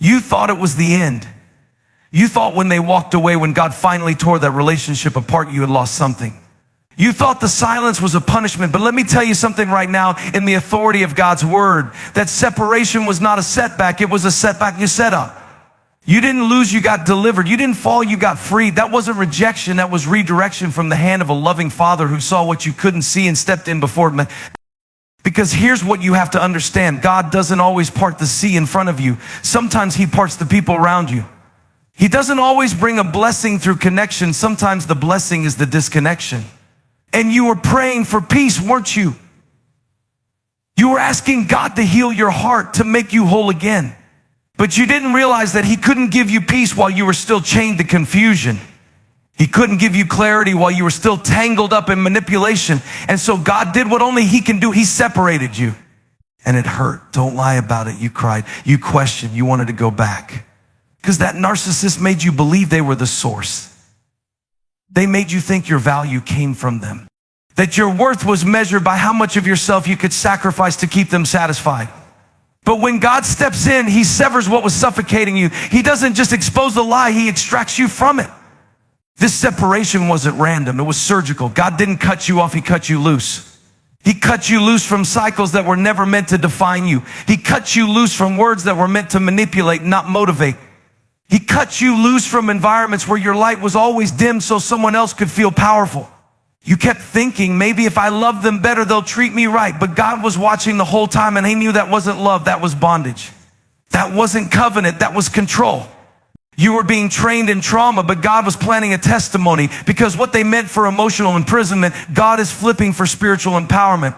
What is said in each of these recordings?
You thought it was the end. You thought when they walked away, when God finally tore that relationship apart, you had lost something. You thought the silence was a punishment, but let me tell you something right now in the authority of God's word, that separation was not a setback, it was a setback you set up. You didn't lose, you got delivered. You didn't fall, you got freed. That wasn't rejection, that was redirection from the hand of a loving Father who saw what you couldn't see and stepped in before it. Because here's what you have to understand. God doesn't always part the sea in front of you. Sometimes he parts the people around you. He doesn't always bring a blessing through connection. Sometimes the blessing is the disconnection. And you were praying for peace, weren't you? You were asking God to heal your heart, to make you whole again. But you didn't realize that he couldn't give you peace while you were still chained to confusion. He couldn't give you clarity while you were still tangled up in manipulation. And so God did what only he can do. He separated you. And it hurt. Don't lie about it. You cried. You questioned. You wanted to go back. Because that narcissist made you believe they were the source. They made you think your value came from them. That your worth was measured by how much of yourself you could sacrifice to keep them satisfied. But when God steps in, he severs what was suffocating you. He doesn't just expose the lie, he extracts you from it. This separation wasn't random, it was surgical. God didn't cut you off, he cut you loose. He cut you loose from cycles that were never meant to define you. He cut you loose from words that were meant to manipulate, not motivate. He cut you loose from environments where your light was always dim so someone else could feel powerful. You kept thinking, maybe if I love them better, they'll treat me right. But God was watching the whole time and he knew that wasn't love, that was bondage. That wasn't covenant, that was control. You were being trained in trauma, but God was planning a testimony because what they meant for emotional imprisonment, God is flipping for spiritual empowerment.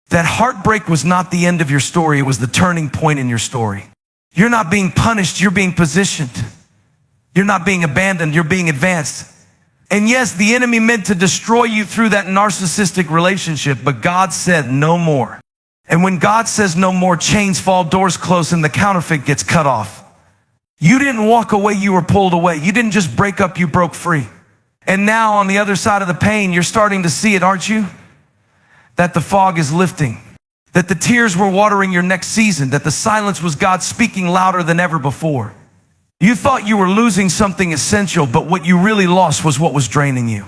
That heartbreak was not the end of your story, it was the turning point in your story. You're not being punished, you're being positioned. You're not being abandoned, you're being advanced. And yes, the enemy meant to destroy you through that narcissistic relationship, but God said no more. And when God says no more, chains fall, doors close, and the counterfeit gets cut off. You didn't walk away, you were pulled away. You didn't just break up, you broke free. And now on the other side of the pain, you're starting to see it, aren't you? That the fog is lifting. That the tears were watering your next season. That the silence was God speaking louder than ever before. You thought you were losing something essential, but what you really lost was what was draining you.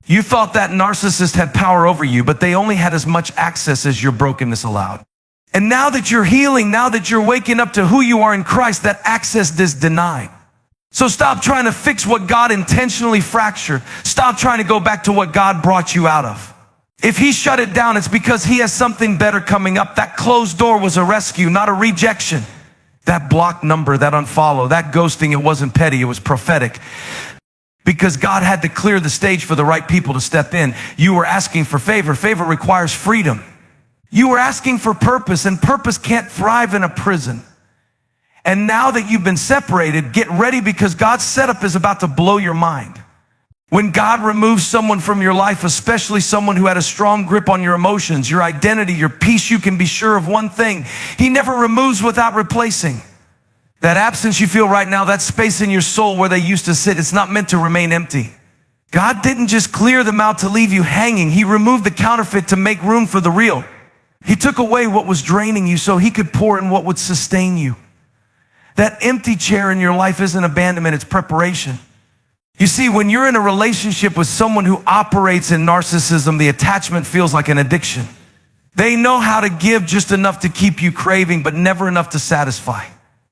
You thought that narcissist had power over you, but they only had as much access as your brokenness allowed. And now that you're healing, now that you're waking up to who you are in Christ, that access is denied. So stop trying to fix what God intentionally fractured. Stop trying to go back to what God brought you out of. If he shut it down, it's because he has something better coming up. That closed door was a rescue, not a rejection. That block number, that unfollow, that ghosting, it wasn't petty, it was prophetic. Because God had to clear the stage for the right people to step in. You were asking for favor. Favor requires freedom. You were asking for purpose, and purpose can't thrive in a prison. And now that you've been separated, get ready because God's setup is about to blow your mind. When God removes someone from your life, especially someone who had a strong grip on your emotions, your identity, your peace, you can be sure of one thing. He never removes without replacing. That absence you feel right now, that space in your soul where they used to sit, it's not meant to remain empty. God didn't just clear them out to leave you hanging. He removed the counterfeit to make room for the real. He took away what was draining you so he could pour in what would sustain you. That empty chair in your life isn't abandonment, it's preparation. You see, when you're in a relationship with someone who operates in narcissism, the attachment feels like an addiction. They know how to give just enough to keep you craving, but never enough to satisfy.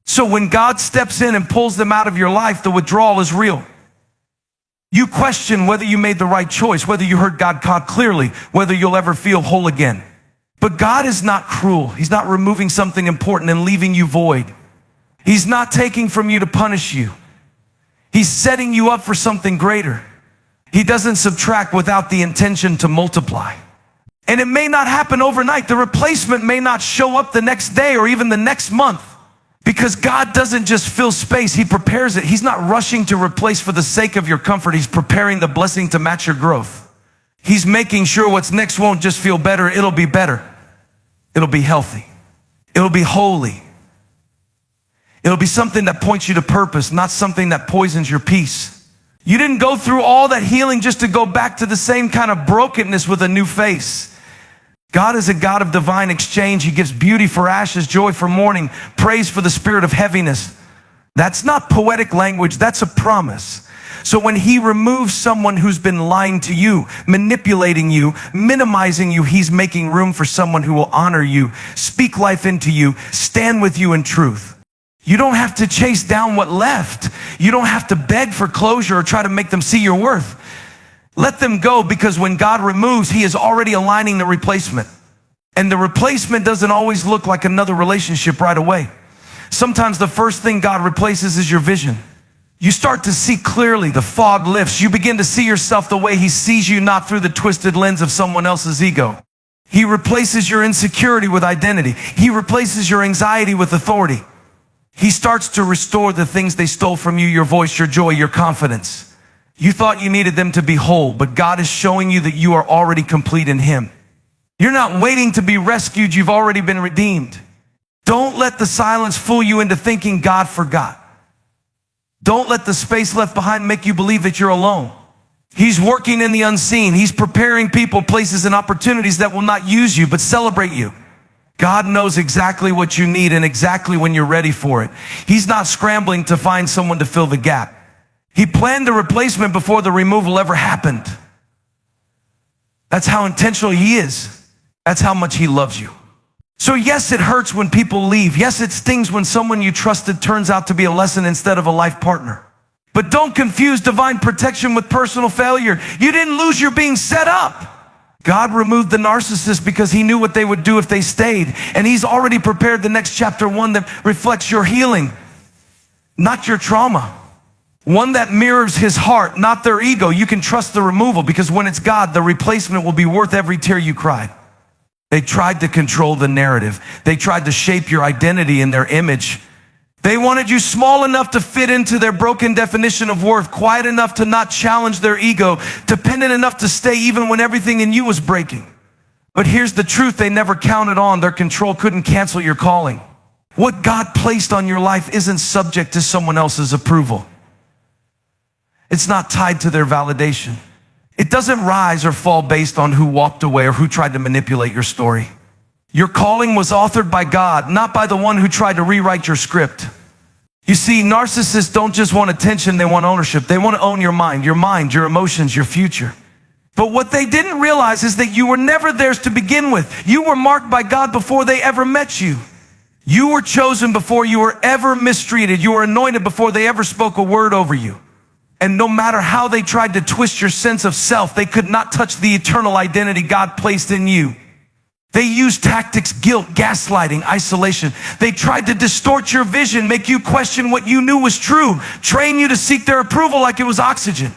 So when God steps in and pulls them out of your life, the withdrawal is real. You question whether you made the right choice, whether you heard God clearly, whether you'll ever feel whole again. But God is not cruel. He's not removing something important and leaving you void. He's not taking from you to punish you. He's setting you up for something greater. He doesn't subtract without the intention to multiply. And it may not happen overnight. The replacement may not show up the next day or even the next month. Because God doesn't just fill space, he prepares it. He's not rushing to replace for the sake of your comfort. He's preparing the blessing to match your growth. He's making sure what's next won't just feel better, it'll be better. It'll be healthy. It'll be holy. It'll be something that points you to purpose, not something that poisons your peace. You didn't go through all that healing just to go back to the same kind of brokenness with a new face. God is a God of divine exchange. He gives beauty for ashes, joy for mourning, praise for the spirit of heaviness. That's not poetic language, that's a promise. So when he removes someone who's been lying to you, manipulating you, minimizing you, he's making room for someone who will honor you, speak life into you, stand with you in truth. You don't have to chase down what left. You don't have to beg for closure or try to make them see your worth. Let them go, because when God removes, he is already aligning the replacement. And the replacement doesn't always look like another relationship right away. Sometimes the first thing God replaces is your vision. You start to see clearly, the fog lifts. You begin to see yourself the way he sees you, not through the twisted lens of someone else's ego. He replaces your insecurity with identity. He replaces your anxiety with authority. He starts to restore the things they stole from you, your voice, your joy, your confidence. You thought you needed them to be whole, but God is showing you that you are already complete in him. You're not waiting to be rescued. You've already been redeemed. Don't let the silence fool you into thinking God forgot. Don't let the space left behind make you believe that you're alone. He's working in the unseen. He's preparing people, places, and opportunities that will not use you, but celebrate you. God knows exactly what you need and exactly when you're ready for it. He's not scrambling to find someone to fill the gap. He planned the replacement before the removal ever happened. That's how intentional he is. That's how much he loves you. So yes, it hurts when people leave. Yes, it stings when someone you trusted turns out to be a lesson instead of a life partner. But don't confuse divine protection with personal failure. You didn't lose, you're being set up. God removed the narcissist because he knew what they would do if they stayed. And he's already prepared the next chapter, one that reflects your healing, not your trauma. One that mirrors his heart, not their ego. You can trust the removal, because when it's God, the replacement will be worth every tear you cried. They tried to control the narrative. They tried to shape your identity and their image. They wanted you small enough to fit into their broken definition of worth, quiet enough to not challenge their ego, dependent enough to stay even when everything in you was breaking. But here's the truth they never counted on. Their control couldn't cancel your calling. What God placed on your life isn't subject to someone else's approval. It's not tied to their validation. It doesn't rise or fall based on who walked away or who tried to manipulate your story. Your calling was authored by God, not by the one who tried to rewrite your script. You see, narcissists don't just want attention, they want ownership. They want to own your mind, your emotions, your future. But what they didn't realize is that you were never theirs to begin with. You were marked by God before they ever met you. You were chosen before you were ever mistreated. You were anointed before they ever spoke a word over you. And no matter how they tried to twist your sense of self, they could not touch the eternal identity God placed in you. They used tactics, guilt, gaslighting, isolation. They tried to distort your vision, make you question what you knew was true, train you to seek their approval like it was oxygen.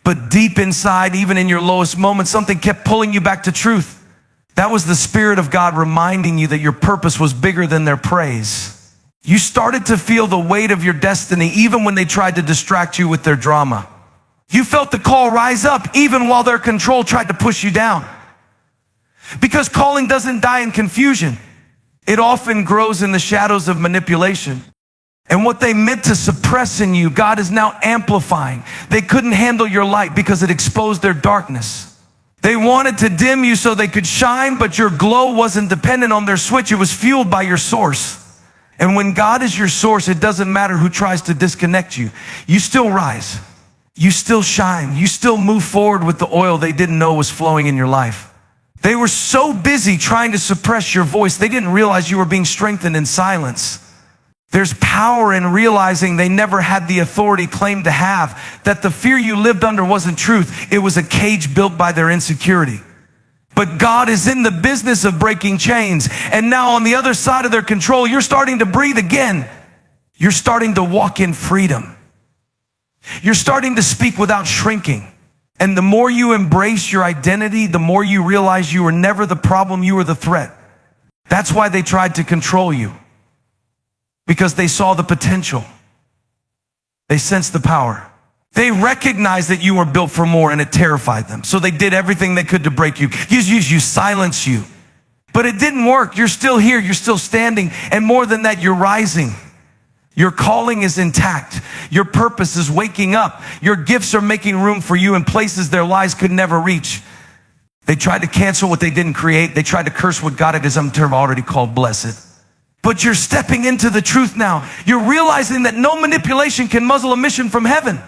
But deep inside, even in your lowest moments, something kept pulling you back to truth. That was the Spirit of God reminding you that your purpose was bigger than their praise. You started to feel the weight of your destiny even when they tried to distract you with their drama. You felt the call rise up even while their control tried to push you down. Because calling doesn't die in confusion. It often grows in the shadows of manipulation. And what they meant to suppress in you, God is now amplifying. They couldn't handle your light because it exposed their darkness. They wanted to dim you so they could shine, but your glow wasn't dependent on their switch. It was fueled by your source. And when God is your source, it doesn't matter who tries to disconnect you. You still rise. You still shine. You still move forward with the oil they didn't know was flowing in your life. They were so busy trying to suppress your voice, they didn't realize you were being strengthened in silence. There's power in realizing they never had the authority claimed to have, that the fear you lived under wasn't truth. It was a cage built by their insecurity. But God is in the business of breaking chains. And now on the other side of their control, you're starting to breathe again. You're starting to walk in freedom. You're starting to speak without shrinking. And the more you embrace your identity, the more you realize you were never the problem, you were the threat. That's why they tried to control you. Because they saw the potential. They sensed the power. They recognized that you were built for more, and it terrified them. So they did everything they could to break you. You silence you. But it didn't work. You're still here. You're still standing. And more than that, you're rising. Your calling is intact. Your purpose is waking up. Your gifts are making room for you in places their lies could never reach. They tried to cancel what they didn't create. They tried to curse what God had his own term already called blessed. but you're stepping into the truth now. You're realizing that no manipulation can muzzle a mission from heaven.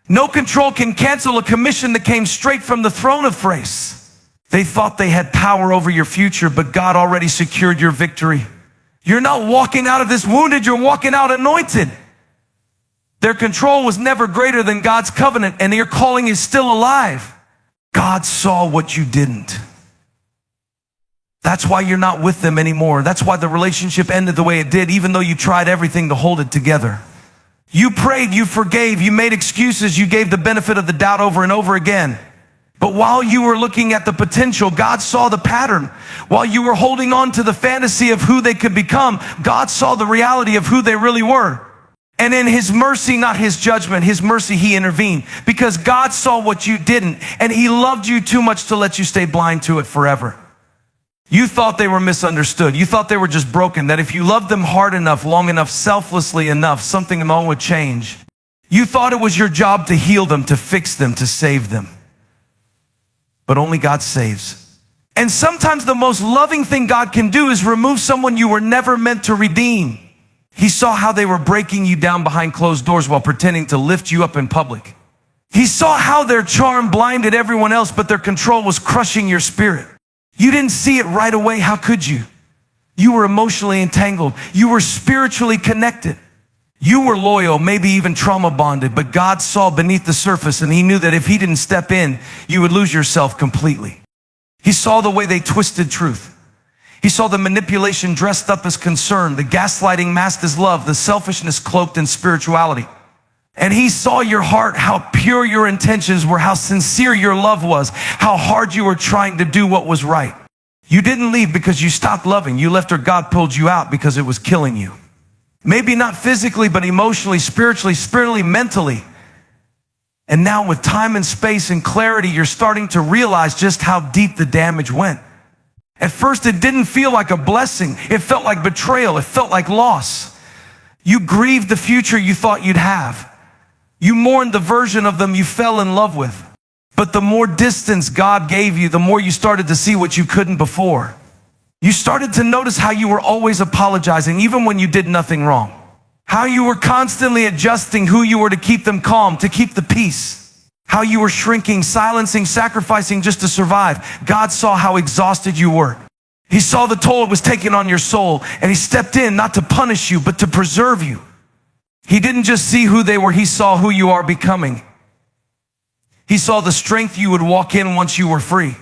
No control can cancel a commission that came straight from the throne of grace. They thought they had power over your future, but God already secured your victory. You're not walking out of this wounded, you're walking out anointed. Their control was never greater than God's covenant, and your calling is still alive. God saw what you didn't. That's why you're not with them anymore. That's why the relationship ended the way it did, even though you tried everything to hold it together. You prayed, you forgave, you made excuses, you gave the benefit of the doubt over and over again. But while you were looking at the potential, God saw the pattern. While you were holding on to the fantasy of who they could become, God saw the reality of who they really were. And in His mercy, not His judgment, His mercy, He intervened. Because God saw what you didn't, and He loved you too much to let you stay blind to it forever. You thought they were misunderstood. You thought they were just broken, that if you loved them hard enough, long enough, selflessly enough, something alone would change. You thought it was your job to heal them, to fix them, to save them. But only God saves. And sometimes the most loving thing God can do is remove someone you were never meant to redeem. He saw how they were breaking you down behind closed doors while pretending to lift you up in public. He saw how their charm blinded everyone else, but their control was crushing your spirit. You didn't see it right away. How could you? You were emotionally entangled. You were spiritually connected. You were loyal, maybe even trauma bonded, but God saw beneath the surface, and He knew that if He didn't step in, you would lose yourself completely. He saw the way they twisted truth. He saw the manipulation dressed up as concern, the gaslighting masked as love, the selfishness cloaked in spirituality. And He saw your heart, how pure your intentions were, how sincere your love was, how hard you were trying to do what was right. You didn't leave because you stopped loving. You left or God pulled you out because it was killing you. Maybe not physically, but emotionally, spiritually, mentally. And now with time and space and clarity, you're starting to realize just how deep the damage went. At first, it didn't feel like a blessing. It felt like betrayal. It felt like loss. You grieved the future you thought you'd have. You mourned the version of them you fell in love with. But the more distance God gave you, the more you started to see what you couldn't before. You started to notice how you were always apologizing, even when you did nothing wrong. How you were constantly adjusting who you were to keep them calm, to keep the peace. How you were shrinking, silencing, sacrificing just to survive. God saw how exhausted you were. He saw the toll it was taking on your soul, and He stepped in not to punish you, but to preserve you. He didn't just see who they were, He saw who you are becoming. He saw the strength you would walk in once you were free.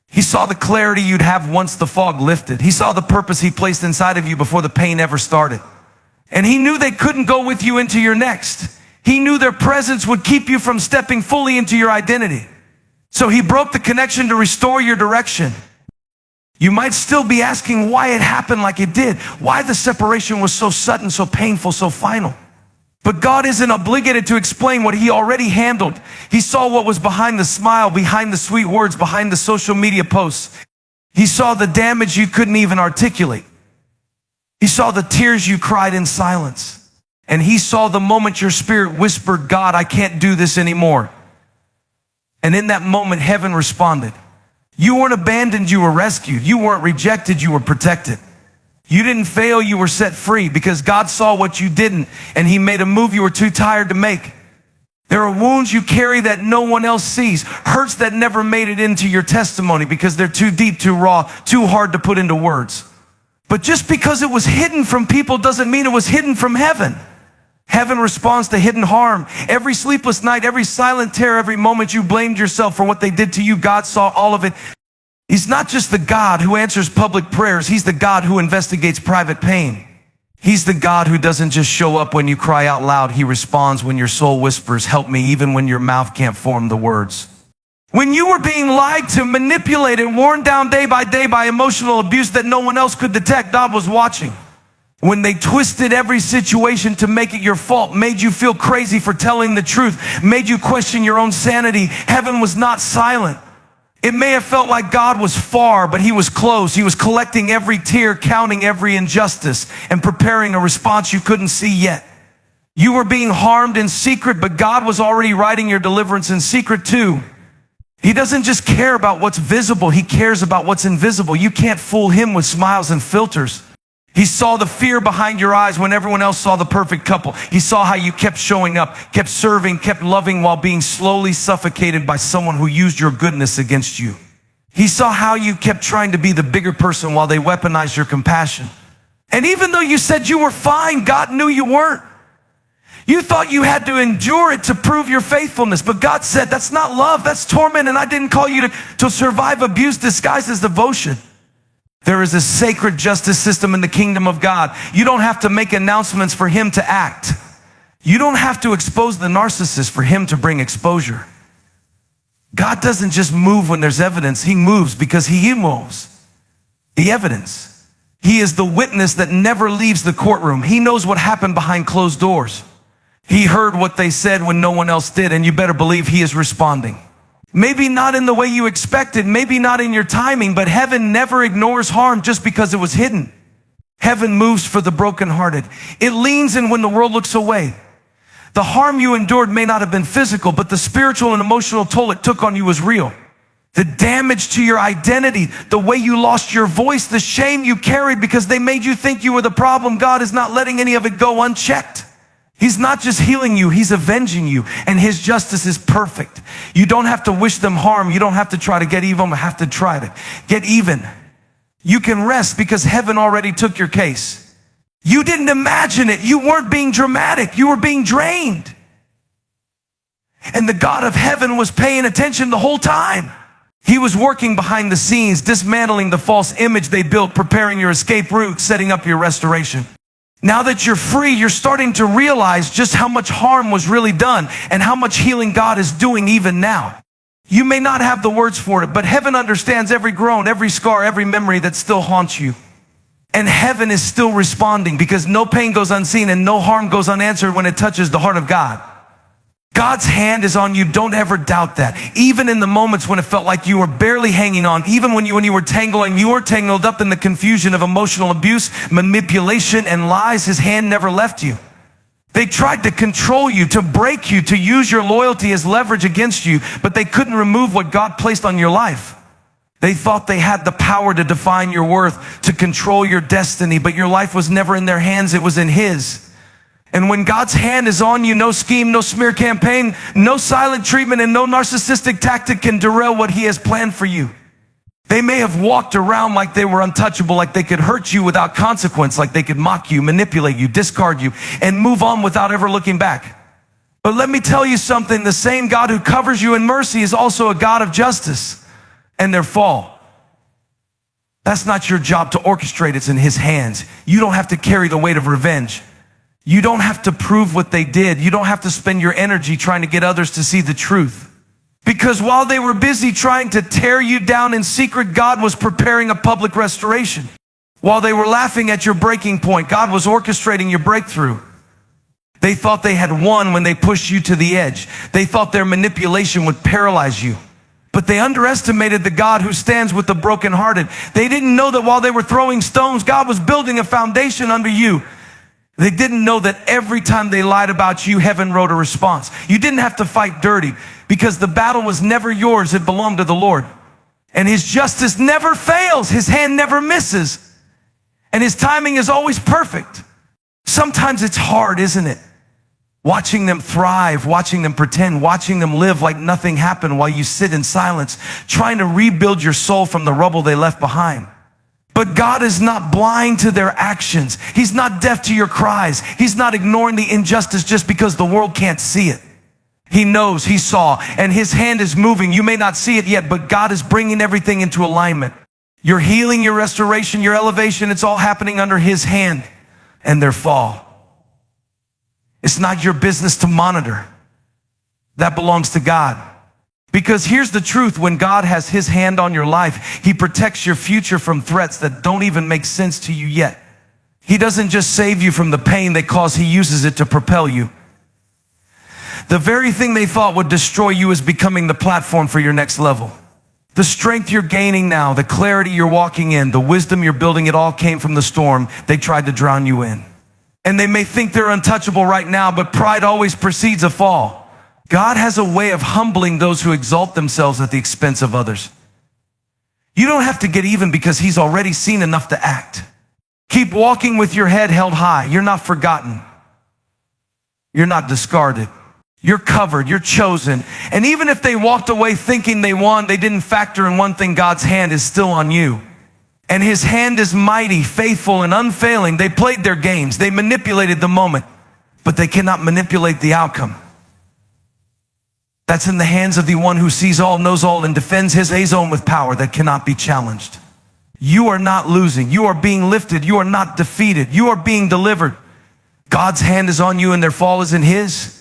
He saw the clarity you'd have once the fog lifted. He saw the purpose He placed inside of you before the pain ever started. And He knew they couldn't go with you into your next. He knew their presence would keep you from stepping fully into your identity. So He broke the connection to restore your direction. You might still be asking why it happened like it did, why the separation was so sudden, so painful, so final. But God isn't obligated to explain what He already handled. He saw what was behind the smile, behind the sweet words, behind the social media posts. He saw the damage you couldn't even articulate. He saw the tears you cried in silence. And He saw the moment your spirit whispered, God, I can't do this anymore. And in that moment, heaven responded. You weren't abandoned, you were rescued. You weren't rejected, you were protected. You didn't fail, you were set free because God saw what you didn't, and He made a move you were too tired to make. There are wounds you carry that no one else sees, hurts that never made it into your testimony because they're too deep, too raw, too hard to put into words. But just because it was hidden from people doesn't mean it was hidden from heaven. Heaven responds to hidden harm. Every sleepless night, every silent tear, every moment you blamed yourself for what they did to you, God saw all of it. He's not just the God who answers public prayers. He's the God who investigates private pain. He's the God who doesn't just show up when you cry out loud. He responds when your soul whispers, help me, even when your mouth can't form the words. When you were being lied to, manipulated, worn down day by emotional abuse that no one else could detect, God was watching. When they twisted every situation to make it your fault, made you feel crazy for telling the truth, made you question your own sanity, heaven was not silent. It may have felt like God was far, but He was close. He was collecting every tear, counting every injustice, and preparing a response you couldn't see yet. You were being harmed in secret, but God was already writing your deliverance in secret too. He doesn't just care about what's visible. He cares about what's invisible. You can't fool Him with smiles and filters. He saw the fear behind your eyes when everyone else saw the perfect couple. He saw how you kept showing up, kept serving, kept loving while being slowly suffocated by someone who used your goodness against you. He saw how you kept trying to be the bigger person while they weaponized your compassion. And even though you said you were fine, God knew you weren't. You thought you had to endure it to prove your faithfulness, but God said, that's not love, that's torment, and I didn't call you to survive abuse disguised as devotion. There is a sacred justice system in the kingdom of God. You don't have to make announcements for him to act. You don't have to expose the narcissist for him to bring exposure. God doesn't just move when there's evidence. He moves because he moves the evidence. He is the witness that never leaves the courtroom. He knows what happened behind closed doors. He heard what they said when no one else did, and you better believe he is responding. Maybe not in the way you expected, maybe not in your timing, but heaven never ignores harm just because it was hidden. Heaven moves for the brokenhearted. It leans in when the world looks away. The harm you endured may not have been physical, but the spiritual and emotional toll it took on you was real. The damage to your identity, the way you lost your voice, the shame you carried because they made you think you were the problem. God is not letting any of it go unchecked. He's not just healing you, he's avenging you, and his justice is perfect. You don't have to wish them harm. You don't have to try to get even, have to try to get even. You can rest because heaven already took your case. You didn't imagine it. You weren't being dramatic. You were being drained. And the God of heaven was paying attention the whole time. He was working behind the scenes, dismantling the false image they built, preparing your escape route, setting up your restoration. Now that you're free, you're starting to realize just how much harm was really done and how much healing God is doing even now. You may not have the words for it, but heaven understands every groan, every scar, every memory that still haunts you. And heaven is still responding because no pain goes unseen and no harm goes unanswered when it touches the heart of God. God's hand is on you. Don't ever doubt that. Even in the moments when it felt like you were barely hanging on, even when you were tangled up in the confusion of emotional abuse, manipulation, and lies, his hand never left you. They tried to control you, to break you, to use your loyalty as leverage against you, but they couldn't remove what God placed on your life. They thought they had the power to define your worth, to control your destiny, but your life was never in their hands, it was in his. And when God's hand is on you, no scheme, no smear campaign, no silent treatment, and no narcissistic tactic can derail what he has planned for you. They may have walked around like they were untouchable, like they could hurt you without consequence, like they could mock you, manipulate you, discard you, and move on without ever looking back. But let me tell you something, the same God who covers you in mercy is also a God of justice and their fall. That's not your job to orchestrate, it's in his hands. You don't have to carry the weight of revenge. You don't have to prove what they did. You don't have to spend your energy trying to get others to see the truth. Because while they were busy trying to tear you down in secret, God was preparing a public restoration. While they were laughing at your breaking point, God was orchestrating your breakthrough. They thought they had won when they pushed you to the edge. They thought their manipulation would paralyze you. But they underestimated the God who stands with the brokenhearted. They didn't know that while they were throwing stones, God was building a foundation under you. They didn't know that every time they lied about you, heaven wrote a response. You didn't have to fight dirty because the battle was never yours. It belonged to the Lord. And his justice never fails. His hand never misses. And his timing is always perfect. Sometimes it's hard, isn't it? Watching them thrive, watching them pretend, watching them live like nothing happened while you sit in silence, trying to rebuild your soul from the rubble they left behind. But God is not blind to their actions. He's not deaf to your cries. He's not ignoring the injustice just because the world can't see it. He knows, he saw, and his hand is moving. You may not see it yet, but God is bringing everything into alignment. Your healing, your restoration, your elevation, it's all happening under his hand and their fall. It's not your business to monitor. That belongs to God. Because here's the truth, when God has his hand on your life, he protects your future from threats that don't even make sense to you yet. He doesn't just save you from the pain they cause, he uses it to propel you. The very thing they thought would destroy you is becoming the platform for your next level. The strength you're gaining now, the clarity you're walking in, the wisdom you're building, it all came from the storm they tried to drown you in. And they may think they're untouchable right now, but pride always precedes a fall. God has a way of humbling those who exalt themselves at the expense of others. You don't have to get even because he's already seen enough to act. Keep walking with your head held high. You're not forgotten. You're not discarded. You're covered. You're chosen. And even if they walked away thinking they won, they didn't factor in one thing: God's hand is still on you. And his hand is mighty, faithful, and unfailing. They played their games. They manipulated the moment, but they cannot manipulate the outcome. That's in the hands of the one who sees all, knows all, and defends his own with power that cannot be challenged. You are not losing. You are being lifted. You are not defeated. You are being delivered. God's hand is on you and their fall is in his.